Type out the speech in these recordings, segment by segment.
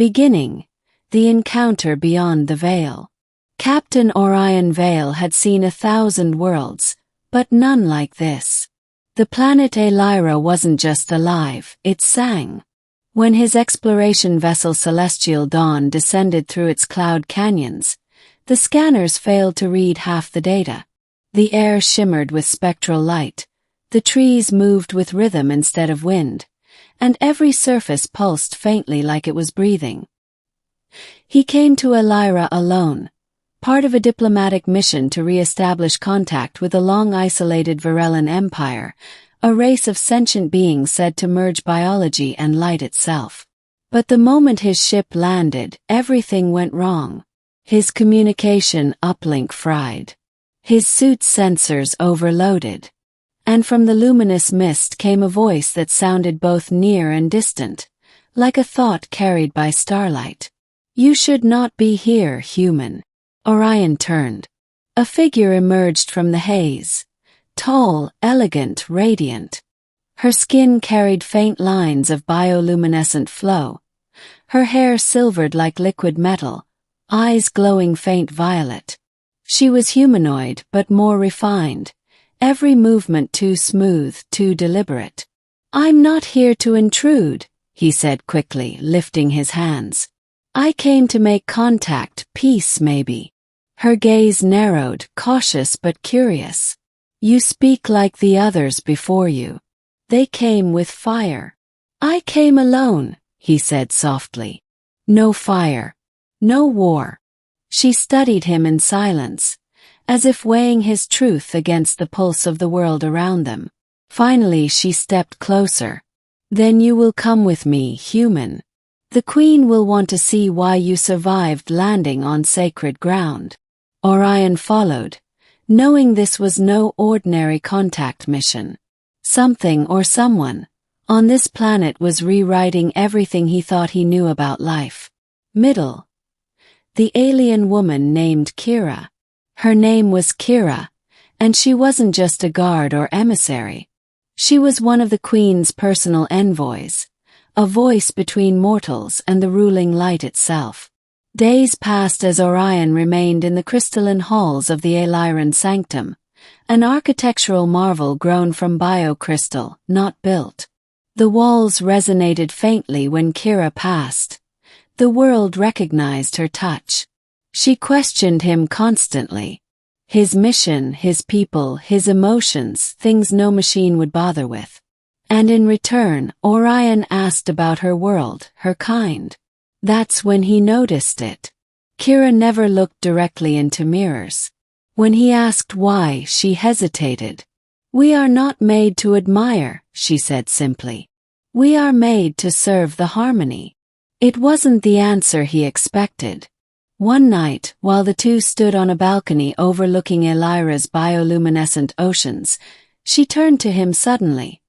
Beginning, the encounter beyond the veil. Captain Orion Vale had seen 1,000 worlds, but none like this. The planet Aelyra wasn't just alive, it sang. When his exploration vessel Celestial Dawn descended through its cloud canyons, the scanners failed to read half the data. The air shimmered with spectral light, the trees moved with rhythm instead of wind, and every surface pulsed faintly like it was breathing. He came to Aelyra alone, part of a diplomatic mission to re-establish contact with the long-isolated Varellan Empire, a race of sentient beings said to merge biology and light itself. But the moment his ship landed, everything went wrong. His communication uplink fried. His suit's sensors overloaded. And from the luminous mist came a voice that sounded both near and distant, like a thought carried by starlight. "You should not be here, human." Orion turned. A figure emerged from the haze. Tall, elegant, radiant. Her skin carried faint lines of bioluminescent flow. Her hair silvered like liquid metal, eyes glowing faint violet. She was humanoid but more refined, every movement too smooth, too deliberate. "I'm not here to intrude," he said quickly, lifting his hands. "I came to make contact, peace maybe." Her gaze narrowed, cautious but curious. "You speak like the others before you. They came with fire." "I came alone," he said softly. "No fire. No war." She studied him in silence, as if weighing his truth against the pulse of the world around them. Finally she stepped closer. "Then you will come with me, human. The Queen will want to see why you survived landing on sacred ground." Orion followed, knowing this was no ordinary contact mission. Something or someone on this planet was rewriting everything he thought he knew about life. Middle. The alien woman named Kaera. Her name was Kaera, and she wasn't just a guard or emissary. She was one of the Queen's personal envoys, a voice between mortals and the ruling light itself. Days passed as Orion remained in the crystalline halls of the Aelyran sanctum, an architectural marvel grown from biocrystal, not built. The walls resonated faintly when Kaera passed. The world recognized her touch. She questioned him constantly. His mission, his people, his emotions, things no machine would bother with. And in return, Orion asked about her world, her kind. That's when he noticed it. Kaera never looked directly into mirrors. When he asked why, she hesitated. "We are not made to admire," she said simply. "We are made to serve the harmony." It wasn't the answer he expected. One night, while the two stood on a balcony overlooking Aelyra's bioluminescent oceans, she turned to him suddenly.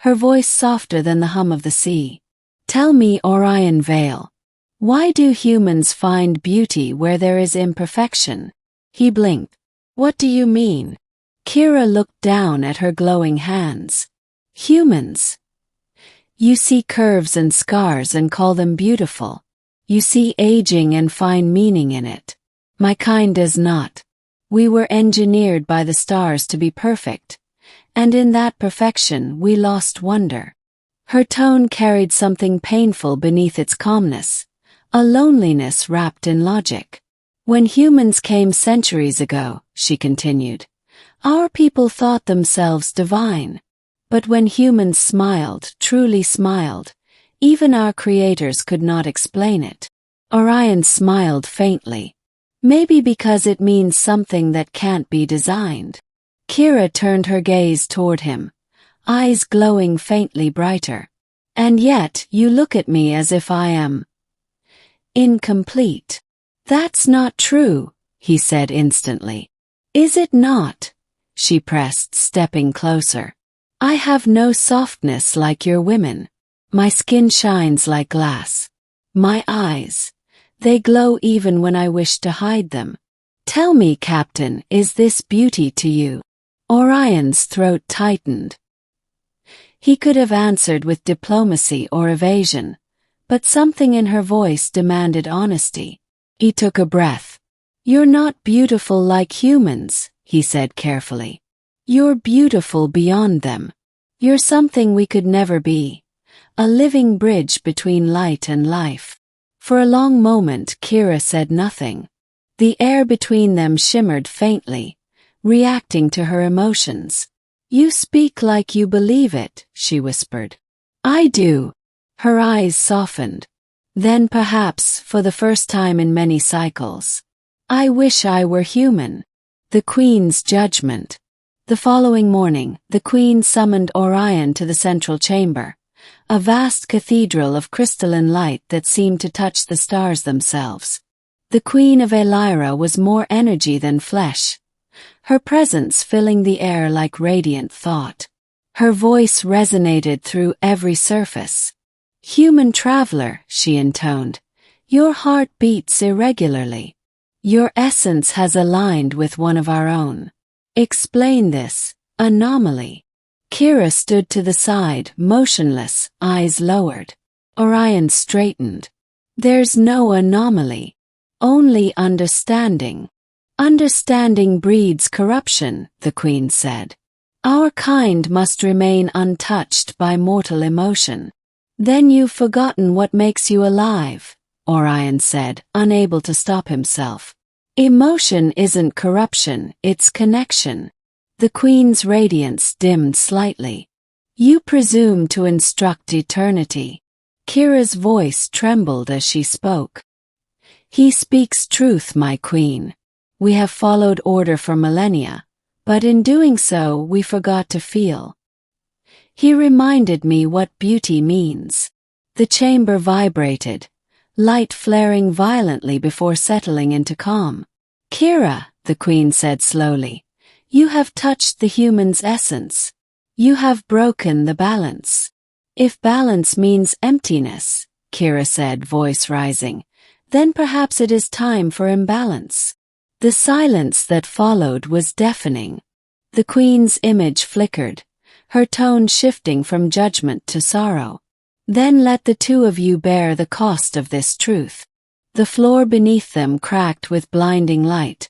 Her voice softer than the hum of the sea. "Tell me, Orion Vale, why do humans find beauty where there is imperfection?" He blinked. "What do you mean?" Kaera looked down at her glowing hands. "Humans. You see curves and scars and call them beautiful. You see aging and find meaning in it. My kind does not. We were engineered by the stars to be perfect, and in that perfection we lost wonder." Her tone carried something painful beneath its calmness, a loneliness wrapped in logic. "When humans came centuries ago," she continued, "our people thought themselves divine. But when humans smiled, truly smiled, even our creators could not explain it." Orion smiled faintly. "Maybe because it means something that can't be designed." Kaera turned her gaze toward him, eyes glowing faintly brighter. "And yet, you look at me as if I am incomplete." "That's not true," he said instantly. "Is it not?" she pressed, stepping closer. "I have no softness like your women. My skin shines like glass. My eyes, they glow even when I wish to hide them. Tell me, Captain, is this beauty to you?" Orion's throat tightened. He could have answered with diplomacy or evasion, but something in her voice demanded honesty. He took a breath. "You're not beautiful like humans," he said carefully. "You're beautiful beyond them. You're something we could never be. A living bridge between light and life." For a long moment Kaera said nothing. The air between them shimmered faintly, reacting to her emotions. "You speak like you believe it," she whispered. "I do." Her eyes softened. Then perhaps, for the first time in many cycles, "I wish I were human." The Queen's judgment. The following morning, the Queen summoned Orion to the central chamber, a vast cathedral of crystalline light that seemed to touch the stars themselves. The Queen of Aelyra was more energy than flesh, her presence filling the air like radiant thought. Her voice resonated through every surface. "Human traveler," she intoned, "your heart beats irregularly. Your essence has aligned with one of our own. Explain this anomaly." Kaera stood to the side, motionless, eyes lowered. Orion straightened. "There's no anomaly. Only understanding." "Understanding breeds corruption," the Queen said. "Our kind must remain untouched by mortal emotion." "Then you've forgotten what makes you alive," Orion said, unable to stop himself. "Emotion isn't corruption, it's connection." The Queen's radiance dimmed slightly. "You presume to instruct eternity." Kaera's voice trembled as she spoke. "He speaks truth, my Queen. We have followed order for millennia, but in doing so we forgot to feel. He reminded me what beauty means." The chamber vibrated, light flaring violently before settling into calm. "Kaera," the Queen said slowly, "you have touched the human's essence. You have broken the balance." "If balance means emptiness," Kaera said, voice rising, "then perhaps it is time for imbalance." The silence that followed was deafening. The Queen's image flickered, her tone shifting from judgment to sorrow. "Then let the two of you bear the cost of this truth." The floor beneath them cracked with blinding light,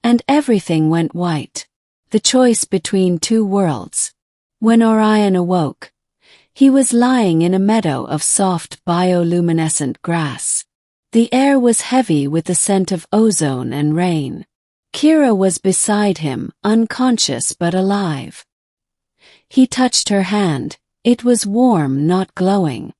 and everything went white. The choice between two worlds. When Orion awoke, he was lying in a meadow of soft bioluminescent grass. The air was heavy with the scent of ozone and rain. Kaera was beside him, unconscious but alive. He touched her hand. It was warm, not glowing.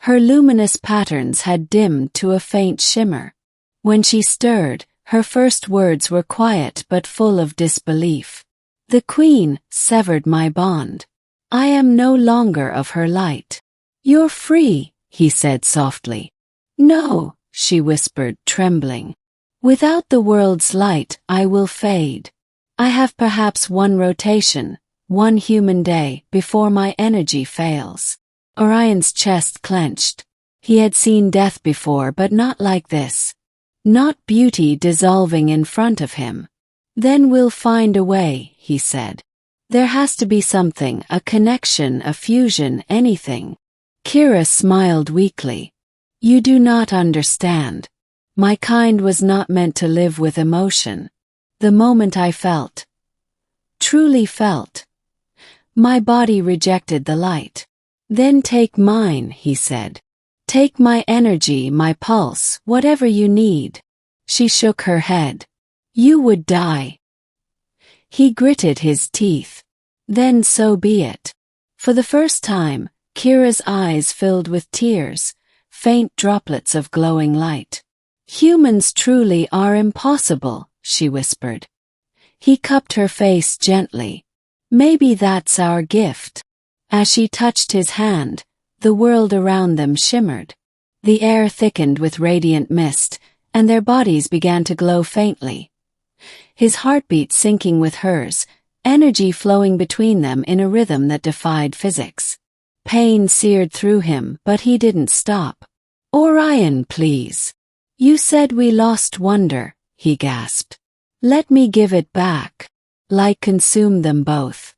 Her luminous patterns had dimmed to a faint shimmer. When she stirred, her first words were quiet but full of disbelief. "The Queen severed my bond. I am no longer of her light." "You're free," he said softly. "No," she whispered, trembling. "Without the world's light, I will fade. I have perhaps one rotation, one human day, before my energy fails." Orion's chest clenched. He had seen death before, but not like this. Not beauty dissolving in front of him. "Then we'll find a way," he said. "There has to be something, a connection, a fusion, anything." Kaera smiled weakly. "You do not understand. My kind was not meant to live with emotion. The moment I felt, truly felt, my body rejected the light." "Then take mine," he said. "Take my energy, my pulse, whatever you need." She shook her head. "You would die." He gritted his teeth. "Then so be it." For the first time, Kaera's eyes filled with tears, faint droplets of glowing light. "Humans truly are impossible," she whispered. He cupped her face gently. "Maybe that's our gift." As she touched his hand, the world around them shimmered. The air thickened with radiant mist, and their bodies began to glow faintly. His heartbeat syncing with hers, energy flowing between them in a rhythm that defied physics. Pain seared through him, but he didn't stop. "Orion, please. You said we lost wonder," he gasped. "Let me give it back." Light consumed them both.